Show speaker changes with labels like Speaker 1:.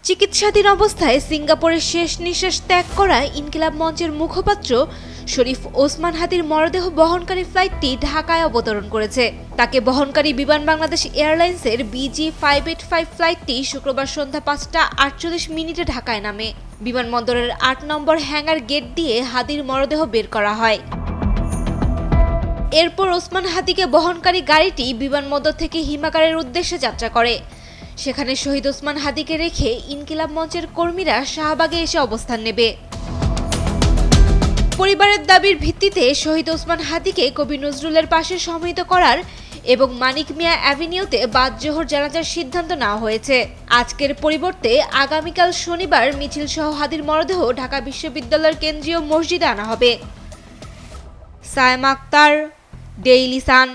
Speaker 1: চিকিৎসাধীন অবস্থায় সিঙ্গাপুরের শেষ নিঃশ্বাস ত্যাগ করা ইনকিলাব মঞ্চের মুখপাত্র শরীফ ওসমান হাদির মরদেহ বহনকারী ফ্লাইটটি ঢাকায় অবতরণ করেছে। তাকে বহনকারী বিমান বাংলাদেশ এয়ারলাইন্সের BG585 ফ্লাইটটি শুক্রবার সন্ধ্যা 5টা 48 ঢাকায় নামে। বিমানবন্দরের 8 নম্বর হ্যাঙ্গার গেট দিয়ে হাদির মরদেহ বের করা হয়। এরপর ওসমান হাদিকে বহনকারী গাড়িটি বিমানবন্দর থেকে হিমাগারের উদ্দেশ্যে যাত্রা করে। সেখানে শহীদ ওসমান হাদিকে রেখে ইনকিলাব মঞ্চের কর্মীরা শাহবাগে এসে অবস্থান নেবে। পরিবারের দাবির ভিত্তিতে শহীদ ওসমান হাদিকে কবি নজরুলের পাশে সমাহিত করার এবং মানিক মিয়া অ্যাভিনিউতে বাদ জোহর জানাজার সিদ্ধান্ত নেওয়া হয়েছে। আজকের পরিবর্তে আগামীকাল শনিবার মিছিল সহ হাদির মরদেহ ঢাকা বিশ্ববিদ্যালয়ের কেন্দ্রীয় মসজিদে আনা হবে। Sayema Akter, Daily Sun.